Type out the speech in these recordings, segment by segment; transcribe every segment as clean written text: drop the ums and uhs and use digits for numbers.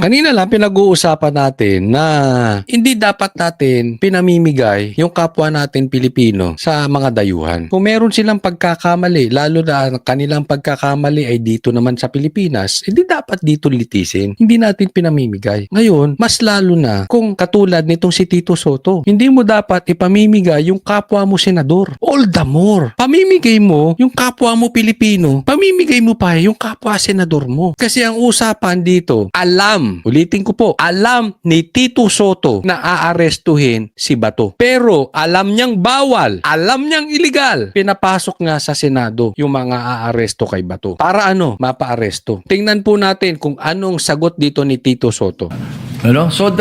Kanina lang pinag-uusapan natin na hindi dapat natin pinamimigay yung kapwa natin Pilipino sa mga dayuhan. Kung meron silang pagkakamali, lalo na kanilang pagkakamali ay dito naman sa Pilipinas, hindi dapat dito litisin. Hindi natin pinamimigay. Ngayon, mas lalo na kung katulad nitong si Tito Soto, hindi mo dapat ipamimigay yung kapwa mo senador. All the more. Pamimigay mo yung kapwa mo Pilipino, pamimigay mo pa yung kapwa senador mo. Kasi ang usapan dito, ulitin ko po, alam ni Tito Soto na aarestuhin si Bato. Pero alam niyang bawal, alam niyang illegal. Pinapasok nga sa Senado yung mga aaresto kay Bato. Para ano? Mapa-aresto. Tingnan po natin kung anong sagot dito ni Tito Soto. Ano? So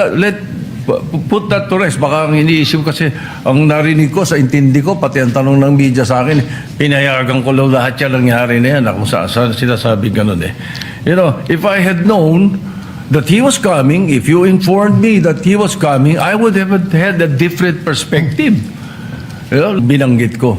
put that to rest. Baka ang iniisip kasi, ang narinig ko, sa intindi ko, pati ang tanong ng media sa akin, pinayagan ko lang lahat yan nangyari na yan. Kung saan sinasabi ganun eh. You know, if I had known that he was coming, if you informed me that he was coming, I would have had a different perspective. You know, binanggit ko.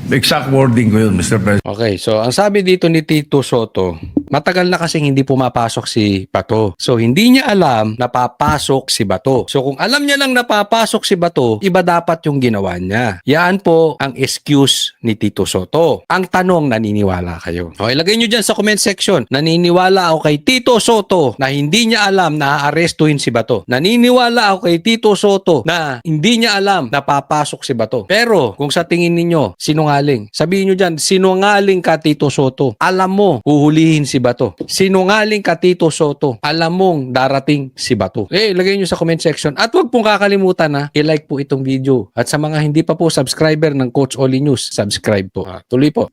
Exact wording ko yun, Mr. President. Okay, so ang sabi dito ni Tito Soto, matagal na kasing hindi pumapasok si Bato. So hindi niya alam na papasok si Bato. So kung alam niya lang na papasok si Bato, iba dapat yung ginawa niya. Yan po ang excuse ni Tito Soto. Ang tanong, naniniwala kayo? Okay, lagay niyo dyan sa comment section. Naniniwala ako kay Tito Soto na hindi niya alam na aarestuhin si Bato. Naniniwala ako kay Tito Soto na hindi niya alam na papasok si Bato. Pero kung sa tingin ninyo, sinungaling. Sabihin niyo dyan, sinungaling ka Tito Soto. Alam mo, huhulihin si Bato. Sinungaling ka Tito Soto. Alam mong darating si Bato. Lagay nyo sa comment section. At huwag pong kakalimutan na i-like po itong video. At sa mga hindi pa po subscriber ng Coach Oli News, subscribe po. Tuloy po.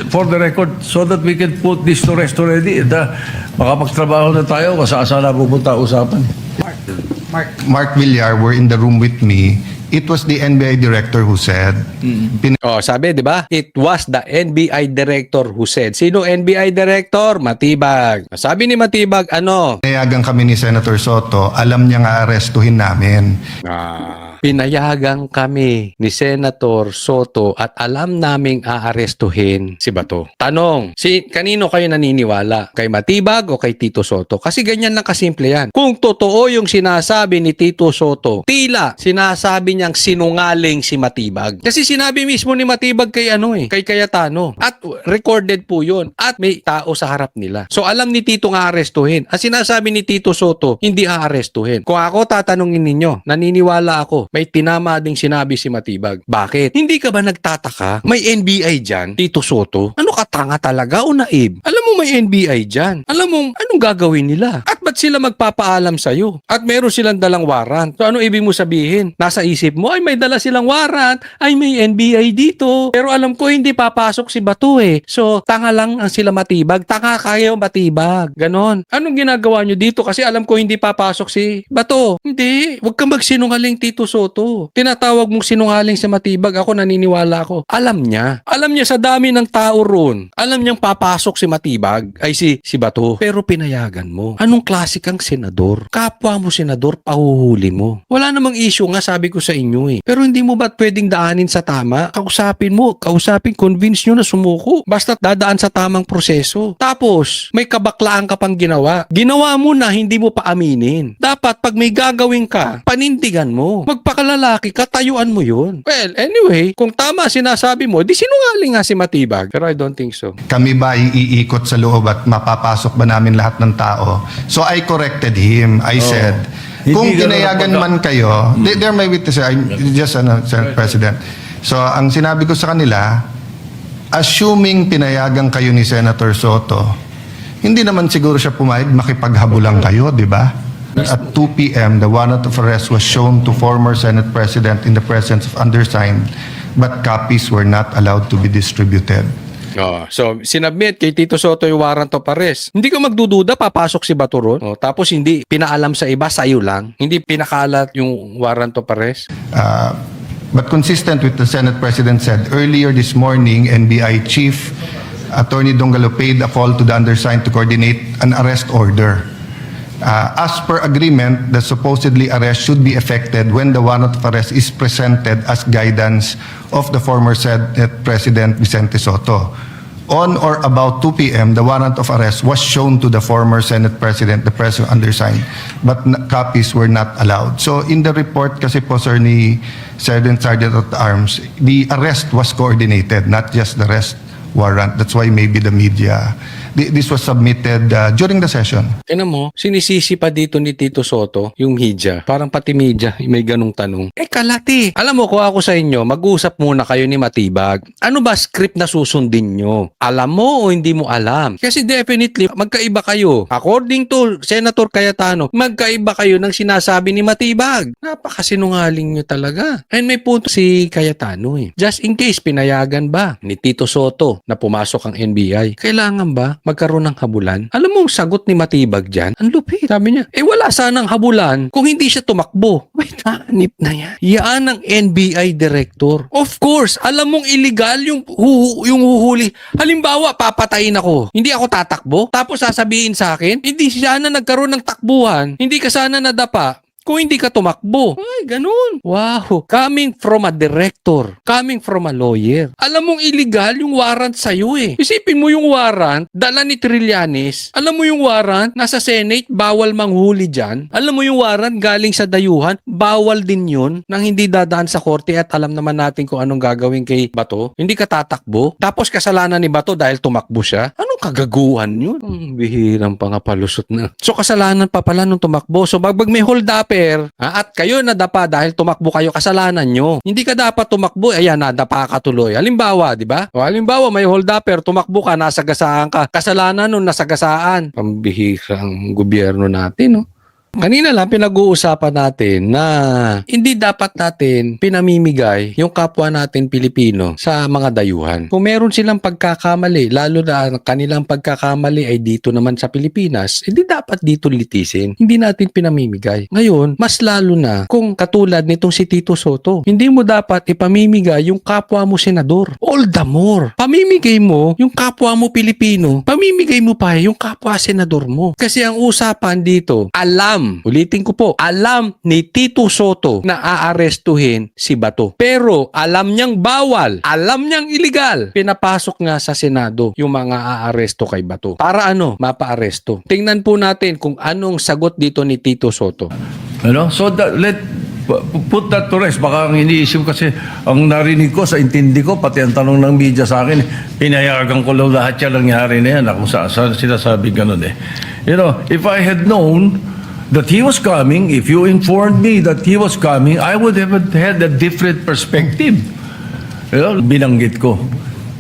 For the record, so that we can put this to rest already, makapagtrabaho na tayo, kasasala pupunta usapan. Mark Villar were in the room with me. It was the NBI director who said, Sabi, di ba? It was the NBI director who said. Sino NBI director? Matibag. Sabi ni Matibag, ano? pinayagan kami ni Senator Soto, alam niya nga arestuhin namin. Pinayagan kami ni Senator Soto at alam naming aarestuhin si Bato. Tanong, kanino kayo naniniwala? Kay Matibag o kay Tito Soto? Kasi ganyan lang kasimple yan. Kung totoo yung sinasabi ni Tito Soto, tila sinasabi niyang sinungaling si Matibag. Kasi sinabi mismo ni Matibag kay kay Cayetano. At recorded po yun. At may tao sa harap nila. So alam ni Tito nga aarestuhin. Ang sinasabi ni Tito Soto, hindi aarestuhin. Kung ako tatanungin ninyo, naniniwala ako, may tinama ding sinabi si Matibag. Bakit? Hindi ka ba nagtataka? May NBI dyan, Tito Soto? Ano ka, tanga talaga o naib? Alam mo may NBI dyan. Alam mo, anong gagawin nila? At ba't sila magpapaalam sa'yo? At meron silang dalang warrant. So ano ibig mo sabihin? Nasa isip mo, ay may dala silang warrant, ay may NBI dito. Pero alam ko hindi papasok si Bato eh. So tanga lang ang sila Matibag. Tanga kayo Matibag. Ganon. Anong ginagawa nyo dito? Kasi alam ko hindi papasok si Bato. Hindi. Huwag kang magsinungaling Tito Soto. Tinatawag mong sinungaling si Matibag. Ako naniniwala ako. Alam niya. Alam niya sa dami ng tao ron. Alam niyang papasok si Matibag. Ay si Bato. Pero pinayagan mo. Anong klase kang senador? Kapwa mo senador, pahuhuli mo. Wala namang issue nga sabi ko sa inyo eh. Pero hindi mo ba pwedeng daanin sa tama? Kausapin mo. Convince nyo na sumuko. Basta dadaan sa tamang proseso. Tapos, may kabaklaan ka pang ginawa. Ginawa mo na hindi mo pa aminin. Dapat pag may gagawin ka, panindigan mo. Magpakalalaki ka, tayuan mo yun. Well, anyway, kung tama sinasabi mo, di sinungaling nga si Matibag. Pero I don't think so. Kami ba iikot sa loob at mapapasok ba namin lahat ng tao? So I corrected him. I said, kung pinayagan man kayo, they're my witnesses. I'm just Sir President. So ang sinabi ko sa kanila, assuming pinayagan kayo ni Senator Soto, hindi naman siguro siya pumayag makipaghabulan kayo, di ba? At 2 p.m., the warrant of arrest was shown to former Senate President in the presence of undersigned, but copies were not allowed to be distributed. So, sinabmit kay Tito Soto yung warrant of arrest. Hindi ka magdududa, papasok si Bato ron. Tapos hindi pinaalam sa iba, sa'yo lang. Hindi pinakalat yung warrant of arrest. But consistent with the Senate President said, earlier this morning, NBI Chief Attorney Dongalo paid a call to the undersigned to coordinate an arrest order. As per agreement, the supposedly arrest should be effected when the warrant of arrest is presented as guidance of the former Senate President Vicente Soto. On or about 2 p.m., the warrant of arrest was shown to the former Senate President, the President undersigned, but copies were not allowed. So in the report kasi po, sir, ni Sergeant at Arms, the arrest was coordinated, not just the arrest warrant. That's why maybe the media, this was submitted during the session. Tignan mo, sinisisi pa dito ni Tito Soto, yung media. Parang pati media, may ganong tanong. Kalati. Alam mo, kung ako sa inyo, mag-usap muna kayo ni Matibag. Ano ba script na susundin nyo? Alam mo o hindi mo alam? Kasi definitely, magkaiba kayo. According to Senator Cayetano, magkaiba kayo ng sinasabi ni Matibag. Napakasinungaling nyo talaga. And may punto si Cayetano eh. Just in case, pinayagan ba ni Tito Soto na pumasok ang NBI? Kailangan ba magkaroon ng habulan? Alam mo ang sagot ni Matibag dyan? Ang lupit. Sabi niya, wala sanang habulan kung hindi siya tumakbo. Wait, hanip na yan. Yan ang NBI director. Of course, alam mong illegal yung huhuli. Halimbawa, papatayin ako. Hindi ako tatakbo. Tapos sasabihin sa akin, hindi sana nagkaroon ng takbuhan. Hindi ka sana nadapa kung hindi ka tumakbo. Ay, ganun. Wow. Coming from a director. Coming from a lawyer. Alam mong illegal yung warrant sa'yo eh. Isipin mo yung warrant, dala ni Trillanes. Alam mo yung warrant, nasa Senate, bawal manghuli dyan. Alam mo yung warrant, galing sa dayuhan, bawal din yun, nang hindi dadaan sa korte at alam naman natin kung anong gagawin kay Bato. Hindi ka tatakbo. Tapos kasalanan ni Bato dahil tumakbo siya. Anong kagaguhan yun? Bihirang pangapalusot na. So kasalanan pa pala nung tumakbo. So bagbag may hold up at kayo nadapa dahil tumakbo kayo, kasalanan nyo. Hindi ka dapat tumakbo, ayan, nadapa ka tuloy. Halimbawa, di ba? O halimbawa, may hold upper, tumakbo ka, nasagasaan ka. Kasalanan nun, nasagasaan. Pambihirang gobyerno natin, no? Kanina lang pinag-uusapan natin na hindi dapat natin pinamimigay yung kapwa natin Pilipino sa mga dayuhan. Kung meron silang pagkakamali, lalo na kanilang pagkakamali ay dito naman sa Pilipinas, hindi dapat dito litisin. Hindi natin pinamimigay. Ngayon, mas lalo na kung katulad nitong si Tito Soto, hindi mo dapat ipamimigay yung kapwa mo senador. All the more. Pamimigay mo yung kapwa mo Pilipino, pamimigay mo pa yung kapwa senador mo. Kasi ang usapan dito, ulitin ko po, alam ni Tito Soto na aarestuhin si Bato. Pero alam niyang bawal, alam niyang illegal. Pinapasok nga sa Senado yung mga aaresto kay Bato. Para ano? Mapa-aresto. Tingnan po natin kung anong sagot dito ni Tito Soto. So put that to rest. Baka ang iniisip kasi, ang narinig ko, sa intindi ko, pati ang tanong ng media sa akin, pinayagan ko lang lahat yan nangyari na yan. Kung saan sinasabi ganun eh. You know, if I had known that he was coming, if you informed me that he was coming, I would have had a different perspective. You know, binanggit ko.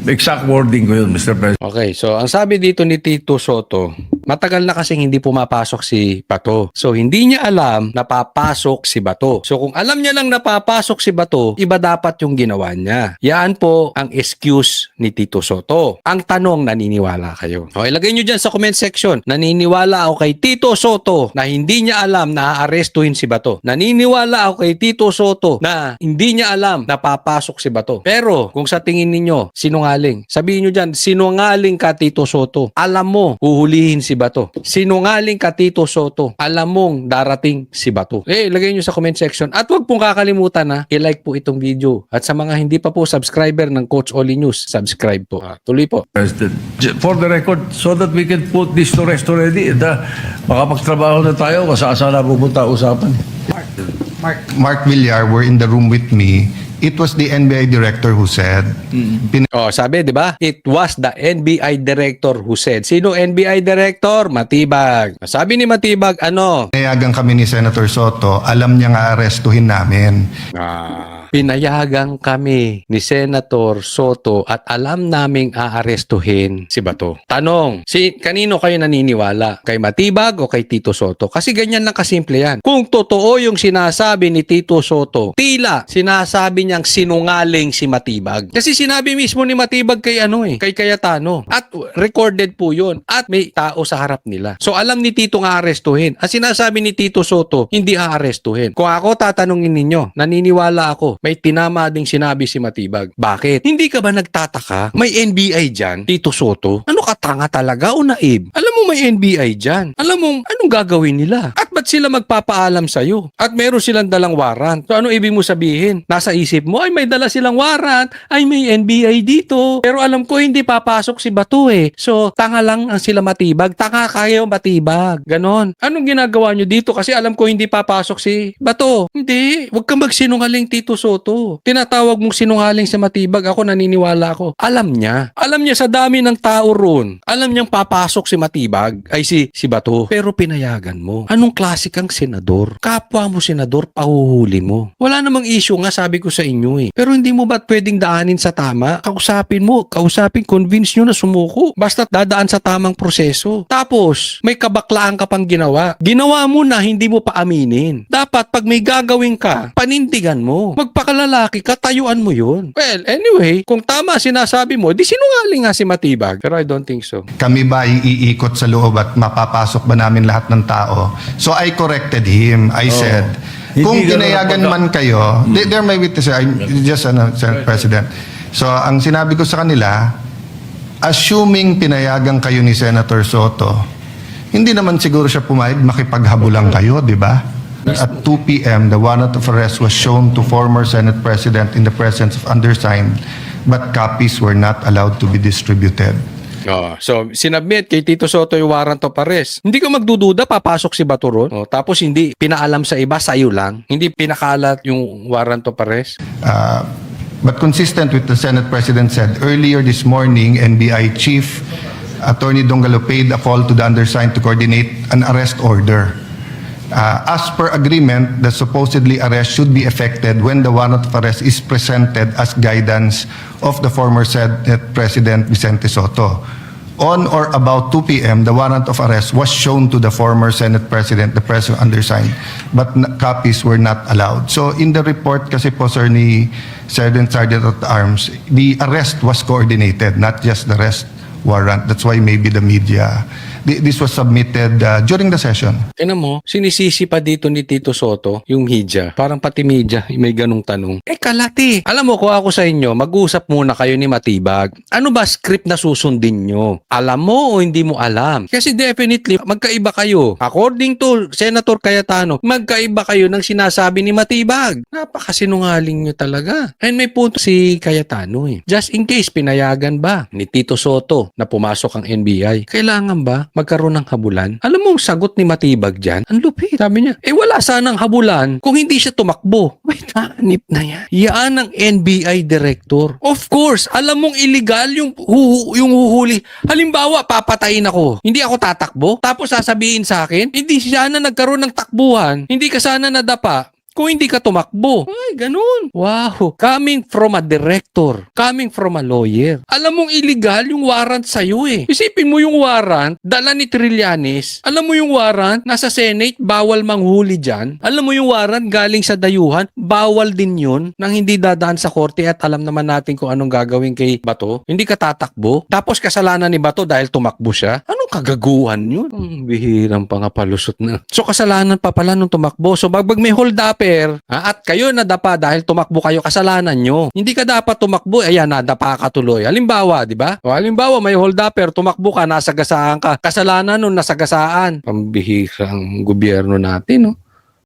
Exact wording ko yun, Mr. President. Okay, so ang sabi dito ni Tito Soto, matagal na kasing hindi pumapasok si Bato. So hindi niya alam na papasok si Bato. So kung alam niya lang na papasok si Bato, iba dapat yung ginawa niya. Yan po ang excuse ni Tito Soto. Ang tanong, naniniwala kayo? Okay, ilagay niyo dyan sa comment section. Naniniwala ako kay Tito Soto na hindi niya alam na aarestuhin si Bato. Naniniwala ako kay Tito Soto na hindi niya alam na papasok si Bato. Pero kung sa tingin ninyo, sinungaling. Sabihin nyo dyan, sinungaling ka Tito Soto. Alam mo, huhulihin si Bato. Sinungaling ka Tito Soto. Alam mong darating si Bato. Lagay nyo sa comment section. At huwag pong kakalimutan na i-like po itong video. At sa mga hindi pa po subscriber ng Coach Oli News, subscribe po. Tuloy po. President. For the record, so that we can put this to rest already, makapagtrabaho na tayo, kasaan na pupunta usapan. Mark Villar were in the room with me. It was the NBI director who said, Sabi, di ba? It was the NBI director who said. Sino NBI director? Matibag. Sabi ni Matibag, ano? pinayagan kami ni Senator Soto, alam niya nga arestuhin namin. Pinayagan kami ni Senator Soto at alam naming aarestuhin si Bato. Tanong, kanino kayo naniniwala? Kay Matibag o kay Tito Soto? Kasi ganyan lang kasimple yan. Kung totoo yung sinasabi ni Tito Soto, tila sinasabi niyang sinungaling si Matibag. Kasi sinabi mismo ni Matibag kay kay Cayetano. At recorded po yun. At may tao sa harap nila. So alam ni Tito nga aarestuhin. Ang sinasabi ni Tito Soto, hindi aarestuhin. Kung ako tatanungin ninyo, naniniwala ako, may tinama ding sinabi si Matibag. Bakit? Hindi ka ba nagtataka? May NBI dyan, Tito Soto? Ano ka, tanga talaga o naib? Alam mo may NBI dyan. Alam mo, anong gagawin nila? At ba't sila magpapaalam sa'yo? At meron silang dalang warrant. So ano ibig mo sabihin? Nasa isip mo, ay may dala silang warrant, ay may NBI dito. Pero alam ko hindi papasok si Bato eh. So tanga lang ang sila Matibag. Tanga kayo Matibag. Ganon. Anong ginagawa nyo dito? Kasi alam ko hindi papasok si Bato. Hindi. Huwag kang magsinungaling, Tito Soto. Tinatawag mong sinungaling sa Matibag. Ako naniniwala ako. Alam niya. Alam niya sa dami ng tao ron. Alam niyang papasok si Matibag. Ay si Bato. Pero pinayagan mo. Anong klase kang senador? Kapwa mo senador, pahuhuli mo. Wala namang issue nga sabi ko sa inyo eh. Pero hindi mo ba pwedeng daanin sa tama? Kausapin mo. Convince nyo na sumuko. Basta dadaan sa tamang proseso. Tapos, may kabaklaan ka pang ginawa. Ginawa mo na hindi mo pa aminin. Dapat pag may gagawin ka, panindigan mo. Magpakalalaki ka, tayuan mo yun. Well, anyway, kung tama sinasabi mo, di sinungaling nga si Matibag. Pero I don't think so. Kami ba ay iikot sa loob at mapapasok ba namin lahat ng tao? So I corrected him. I said, kung Hindi ganun pinayagan ang man kayo, they're my witnesses. I'm just Sir President. So ang sinabi ko sa kanila, assuming pinayagan kayo ni Senator Soto, hindi naman siguro siya pumayag makipaghabulan kayo, di ba? At 2 p.m., the warrant of arrest was shown to former Senate President in the presence of undersigned, but copies were not allowed to be distributed. Oh, so sinabmit kay Tito Soto yung warrant of arrest. Hindi ka magdududa, papasok si Bato ron. Oh, tapos hindi pinaalam sa iba, sa'yo lang. Hindi pinakalat yung warrant of arrest. But consistent with the Senate President said, earlier this morning, NBI Chief Attorney Dongalo paid a call to the undersigned to coordinate an arrest order. As per agreement, the supposedly arrest should be effected when the warrant of arrest is presented as guidance of the former Senate President Vicente Soto. On or about 2 p.m., the warrant of arrest was shown to the former Senate President, the President undersigned, but copies were not allowed. So in the report kasi po, sir, ni Sergeant at Arms, the arrest was coordinated, not just the arrest warrant. That's why maybe the media, this was submitted during the session. Tignan mo, sinisisi pa dito ni Tito Soto yung media. Parang pati media, may ganung tanong. Kalati. Alam mo, kung ako sa inyo, mag-usap muna kayo ni Matibag. Ano ba script na susundin nyo? Alam mo o hindi mo alam? Kasi definitely, magkaiba kayo. According to Senator Cayetano, magkaiba kayo ng sinasabi ni Matibag. Napakasinungaling nyo talaga. And may punto si Cayetano eh. Just in case, pinayagan ba ni Tito Soto na pumasok ang NBI? Kailangan ba magkaroon ng habulan? Alam mo ang sagot ni Matibag dyan? Ang lupit. Sabi niya, wala sanang habulan kung hindi siya tumakbo. Wait, naanip na yan. Yan ang NBI director. Of course, alam mong illegal yung huhuli. Halimbawa, papatayin ako. Hindi ako tatakbo. Tapos sasabihin sa akin, hindi sana nagkaroon ng takbuhan. Hindi ka sana nadapa kung hindi ka tumakbo. Ay, ganun. Wow. Coming from a director. Coming from a lawyer. Alam mong illegal yung warrant sa'yo eh. Isipin mo yung warrant, dala ni Trillanes. Alam mo yung warrant, nasa Senate, bawal manghuli dyan. Alam mo yung warrant, galing sa dayuhan, bawal din yun, nang hindi dadaan sa korte at alam naman natin kung anong gagawin kay Bato. Hindi ka tatakbo. Tapos kasalanan ni Bato dahil tumakbo siya. Anong kagaguhan yun? Bihirang pangapalusot na. So kasalanan pa pala nung tumakbo. So bagbag may hold up at kayo nadapa dahil tumakbo kayo, kasalanan nyo. Hindi ka dapat tumakbo, ayan, nadapa ka tuloy. Halimbawa, di ba? O halimbawa, may hold upper, tumakbo ka, nasagasaan ka. Kasalanan nun, nasagasaan. Pambihirang gobyerno natin, no?